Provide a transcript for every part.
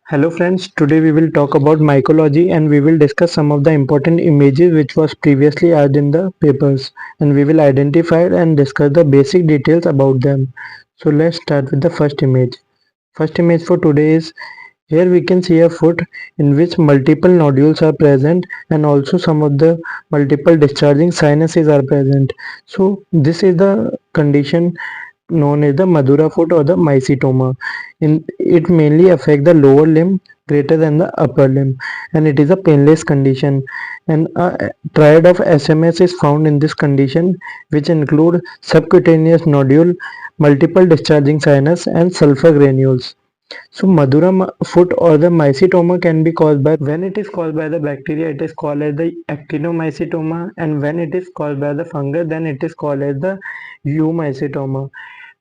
Hello friends, today we will talk about mycology and we will discuss some of the important images which was previously added in the papers, and we will identify and discuss the basic details about them. So let's start with the first image. First image for today is, here we can see a foot in which multiple nodules are present and also some of the multiple discharging sinuses are present. So this is the condition known as the Madura foot or the mycetoma. It mainly affects the lower limb greater than the upper limb, and it is a painless condition. And a triad of SMS is found in this condition, which include subcutaneous nodule, multiple discharging sinus, and sulfur granules. So Madura foot or the mycetoma can be caused by, when it is caused by the bacteria, it is called as the actinomycetoma, and when it is caused by the fungus, then it is called as the eumycetoma.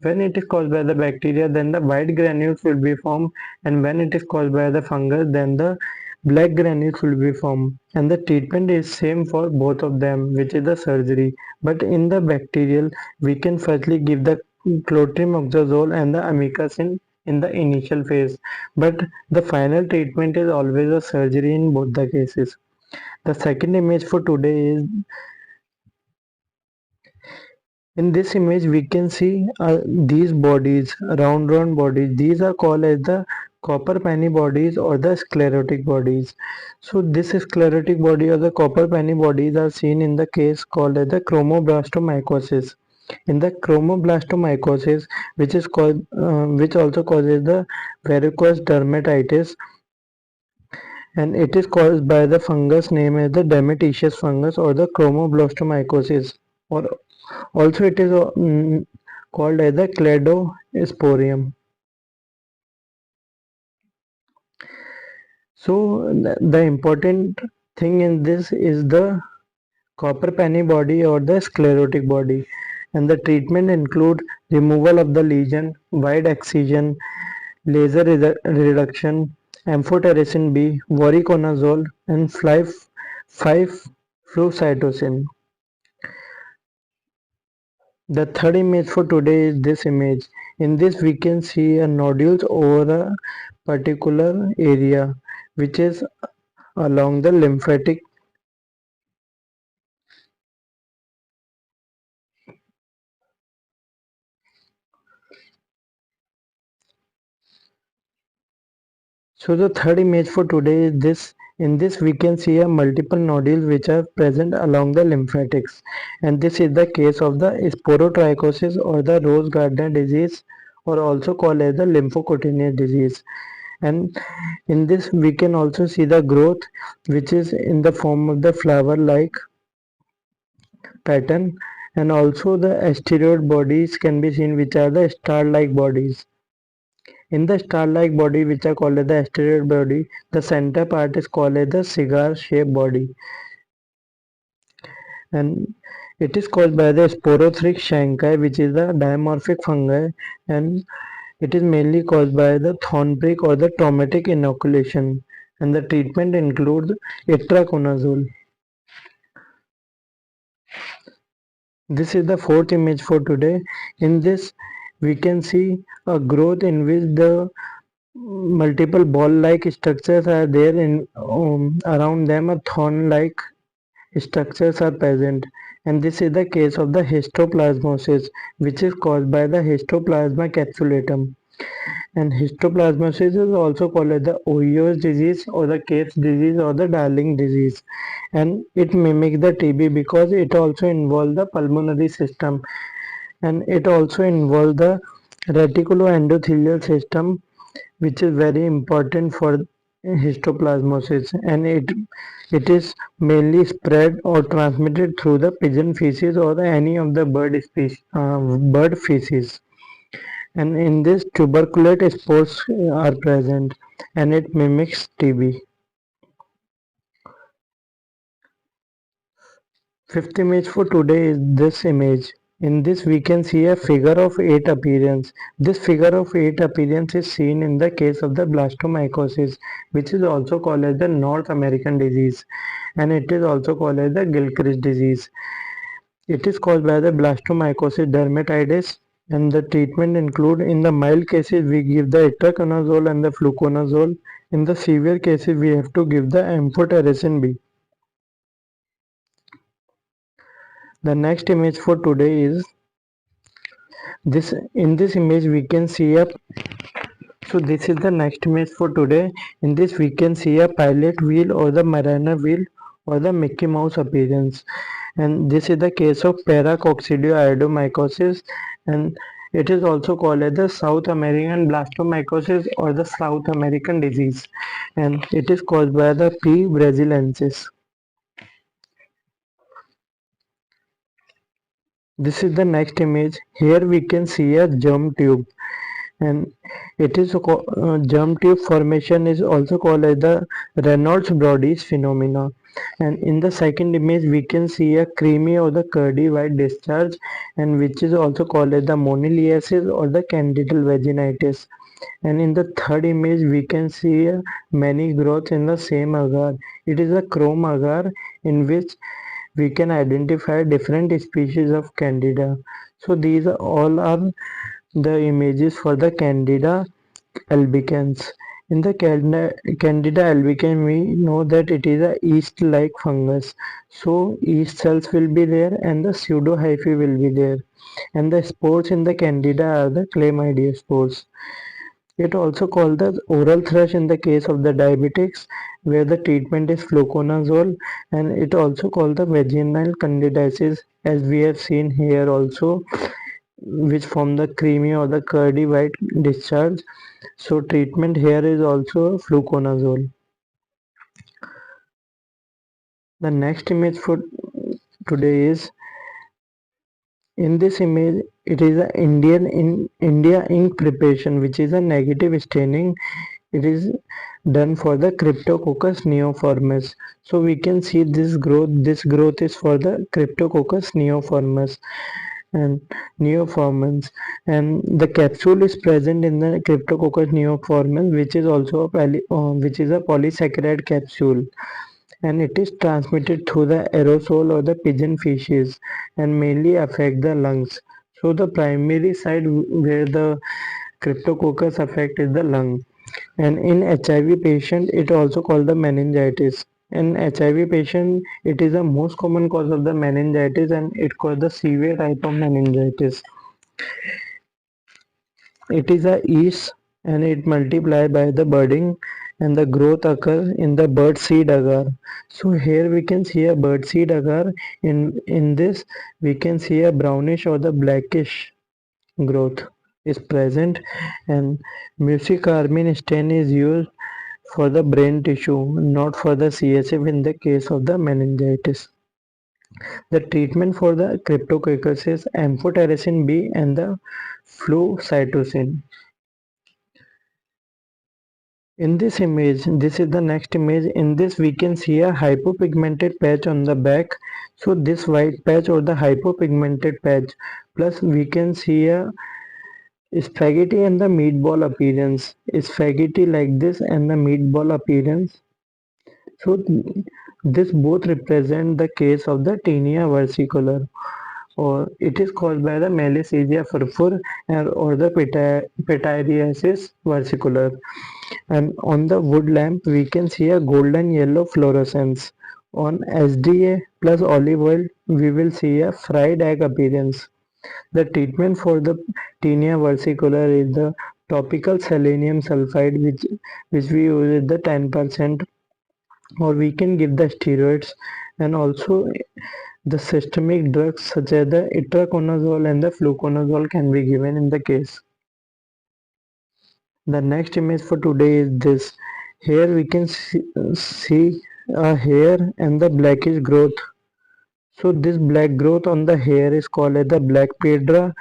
When it is caused by the bacteria, then the white granules will be formed, and when it is caused by the fungus, then the black granules will be formed. And the treatment is same for both of them, which is the surgery. But in the bacterial, we can firstly give the clotrimazole and the amikacin in the initial phase, but the final treatment is always a surgery in both the cases. The second image for today is, in this image we can see these bodies, round bodies. These are called as the copper penny bodies or the sclerotic bodies. So this sclerotic body or the copper penny bodies are seen in the case called as the chromoblastomycosis. In the chromoblastomycosis, which is called which also causes the varicose dermatitis, and it is caused by the fungus named as the demeticious fungus or the chromoblastomycosis, or also it is called as the cladosporium. So the important thing in this is the copper penny body or the sclerotic body, and the treatment include removal of the lesion, wide excision, laser reduction, amphotericin B, voriconazole, and 5-flucytosine. The third image for today is this image. In this we can see a nodules over a particular area which is along the lymphatic. So the third image for today is this. In this we can see a multiple nodules which are present along the lymphatics, and this is the case of the sporotrichosis or the rose garden disease, or also called as the lymphocutaneous disease. And in this we can also see the growth which is in the form of the flower like pattern, and also the asteroid bodies can be seen which are the star like bodies. In the star-like body, which are called as the asteroid body, the center part is called as the cigar-shaped body, and it is caused by the Sporothrix shankai, which is the dimorphic fungi, and it is mainly caused by the thornprick or the traumatic inoculation. And the treatment includes itraconazole. This is the fourth image for today. In this, we can see a growth in which the multiple ball-like structures are there in around them. A thorn-like structures are present, and this is the case of the histoplasmosis, which is caused by the histoplasma capsulatum. And histoplasmosis is also called as the Oyo's disease or the Cape's disease or the Darling disease, and it mimics the TB because it also involves the pulmonary system, and it also involves the reticuloendothelial system, which is very important for histoplasmosis, and it is mainly spread or transmitted through the pigeon feces or any of the bird feces. And in this, tuberculate spores are present, and it mimics TB. Fifth image for today is this image. In this we can see a figure of 8 appearance. This figure of 8 appearance is seen in the case of the blastomycosis, which is also called as the North American disease, and it is also called as the Gilchrist disease. It is caused by the blastomycosis dermatitis, And the treatment include in the mild cases we give the itraconazole and the fluconazole. In the severe cases we have to give the amphotericin B. The next image for today is this. In this image we can see a so this is the next image for today. In this we can see a pilot wheel or the mariner wheel or the Mickey Mouse appearance. And this is the case of paracoccidioidomycosis, and it is also called as the South American blastomycosis or the South American disease, and it is caused by the P. brasiliensis. This is the next image. Here we can see a germ tube, and it is germ tube formation is also called as the Reynolds-Brodie's phenomena. And in the second image we can see a creamy or the curdy white discharge, and which is also called as the moniliasis or the candidal vaginitis. And in the third image we can see many growths in the same agar. It is a chrome agar in which we can identify different species of candida. So these are all are the images for the Candida albicans. In the Candida albicans, we know that it is a yeast-like fungus. So yeast cells will be there and the pseudohyphae will be there. And the spores in the Candida are the chlamydia spores. It also called the oral thrush in the case of the diabetics, where the treatment is fluconazole, and it also called the vaginal candidiasis, as we have seen here also, which form the creamy or the curdy white discharge. So treatment here is also fluconazole. The next image for today is in this image it is a India ink preparation, which is a negative staining. It is done for the Cryptococcus neoformis. So we can see this growth. This growth is for the Cryptococcus neoformis and neoformans, and the capsule is present in the Cryptococcus neoformans, which is also which is a polysaccharide capsule, and it is transmitted through the aerosol or the pigeon feces and mainly affect the lungs. So the primary site where the Cryptococcus affect is the lung. And in HIV patient, it also called the meningitis. In HIV patient, it is the most common cause of the meningitis, and it causes the severe type of meningitis. It is a yeast and it multiply by the budding, and the growth occurs in the bird seed agar. So here we can see a bird seed agar. In this we can see a brownish or the blackish growth is present, and mucicarmine stain is used for the brain tissue, not for the CSF in the case of the meningitis. The treatment for the cryptococcus is amphotericin B and the flucytosine. In this image, this is the next image. In this we can see a hypopigmented patch on the back. So this white patch or the hypopigmented patch, plus we can see a spaghetti and the meatball appearance. Spaghetti like this and the meatball appearance. So this both represent the case of the Tenia versicolor, or it is caused by the Malassezia furfur or the Pityriasis versicolor. And on the wood lamp we can see a golden yellow fluorescence. On SDA plus olive oil we will see a fried egg appearance. The treatment for the tinea versicolor is the topical selenium sulfide, which we use at the 10%, or we can give the steroids, and also the systemic drugs such as the itraconazole and the fluconazole can be given in the case. The next image for today is this. Here we can see a hair and the blackish growth. So this black growth on the hair is called as the black pedra,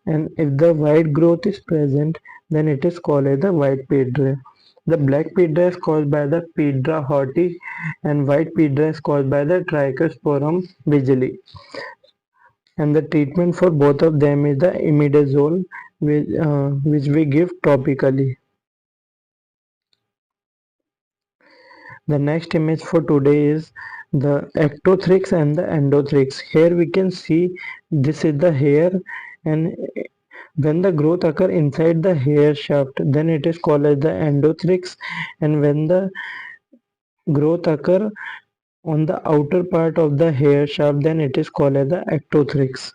and if the white growth is present, then it is called as the white pedra. The black pedra is caused by the Pedra horti, and white pedra is caused by the Trichosporum vigili. And the treatment for both of them is the imidazole, which we give topically. The next image for today is the ectothrix and the endothrix. Here we can see this is the hair, and When the growth occur inside the hair shaft, then it is called as the endothrix, and when the growth occur on the outer part of the hair shaft, then it is called as the ectothrix.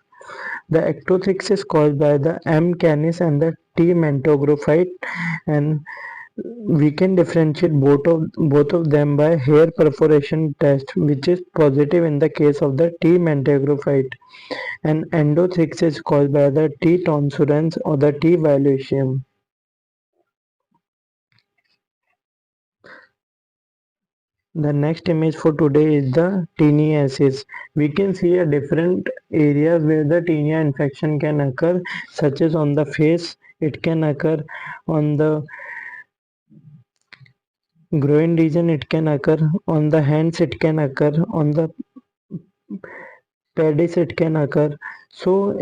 The ectothrix is caused by the M. canis and the T. mentogrophyte, and we can differentiate both of them by hair perforation test, which is positive in the case of the T. mentogrophyte, and endothrix is caused by the T. tonsurans or the T. violaceum. The next image for today is the teniasis. We can see a different areas where the tinea infection can occur, such as on the face. It can occur on the groin region. It can occur on the hands. It can occur on the pedis. It can occur. So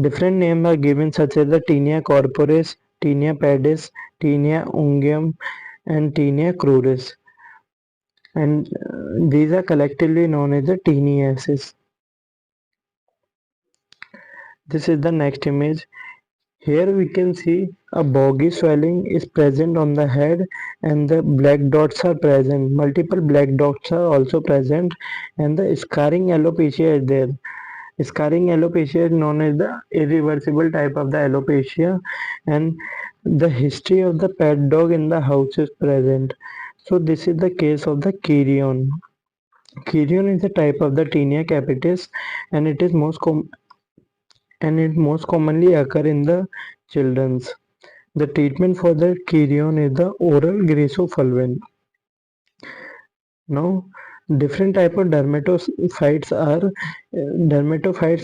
different names are given, such as the Tenia corporis, Tenia pedis, Tenia unguium, and Tenia cruris, and these are collectively known as the teniasis. This is the next image. Here we can see a boggy swelling is present on the head, and the black dots are present. Multiple black dots are also present, and the scarring alopecia is there. Scarring alopecia is known as the irreversible type of the alopecia, and the history of the pet dog in the house is present. So this is the case of the Kirion. Kirion is a type of the Tinea capitis, and it most commonly occur in the children's. The treatment for the Kirion is the oral greaseprevir. Now, different type of dermatophytes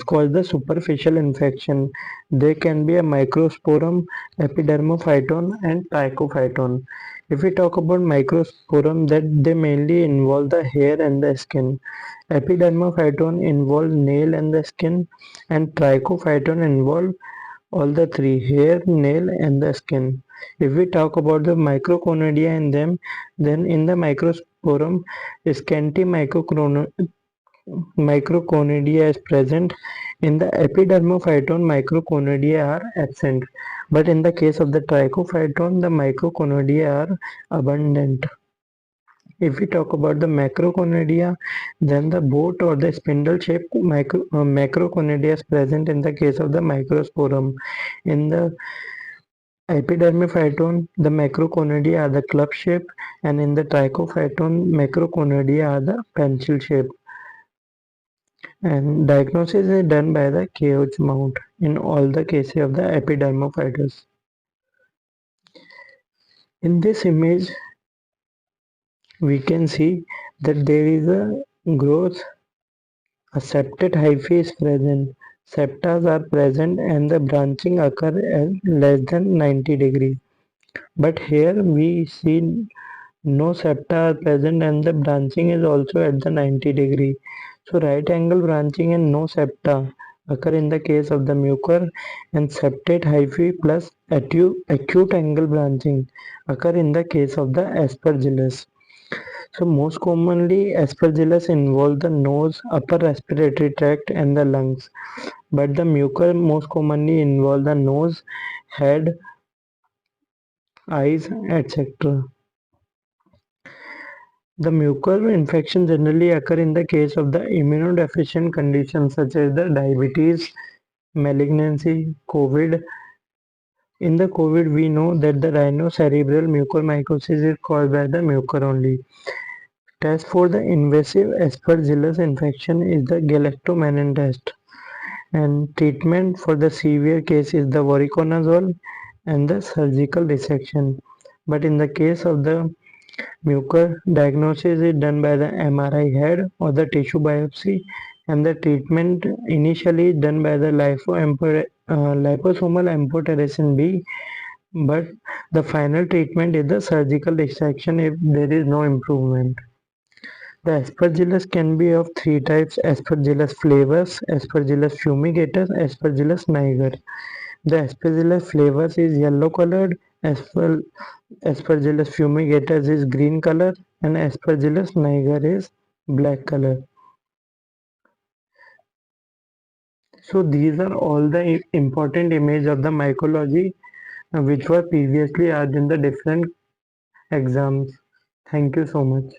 cause the superficial infection. They can be a microsporum, epidermophyton, and trichophyton. If we talk about microsporum, that they mainly involve the hair and the skin. Epidermophyton involve nail and the skin, and trichophyton involve all the three: hair, nail, and the skin. If we talk about the microconidia in them, then in the microsporum, scanty microconidia is present. In the epidermophyton, microconidia are absent. But in the case of the trichophyton, the microconidia are abundant. If we talk about the macroconidia, then the boat or the spindle-shaped macroconidia is present in the case of the microsporum. In the epidermophyton, the macroconidia are the club shape, and in the trichophyton, macroconidia are the pencil shape. And diagnosis is done by the KH mount in all the cases of the epidermophytus. In this image, we can see that there is a growth. A septate hyphae is present. Septas are present and the branching occur at less than 90 degrees. But here we see no septa are present and the branching is also at the 90 degree. So right angle branching and no septa occur in the case of the mucor, and septate hyphae plus acute angle branching occur in the case of the aspergillus. So most commonly aspergillus involve the nose, upper respiratory tract, and the lungs, but the mucor most commonly involve the nose, head, eyes, etc. The mucor infection generally occur in the case of the immunodeficient conditions such as the diabetes, malignancy, COVID. In the COVID, we know that the rhinocerebral mucormycosis is caused by the mucor only. Test for the invasive aspergillus infection is the galactomannan test, and treatment for the severe case is the voriconazole and the surgical resection. But in the case of the mucor, diagnosis is done by the MRI head or the tissue biopsy, and the treatment initially is done by the liposomal amphotericin B, but the final treatment is the surgical resection if there is no improvement. The aspergillus can be of three types: Aspergillus flavus, Aspergillus fumigatus, Aspergillus niger. The Aspergillus flavus is yellow colored, Aspergillus fumigatus is green color, and Aspergillus niger is black color. So these are all the important image of the mycology which were previously asked in the different exams. Thank you so much.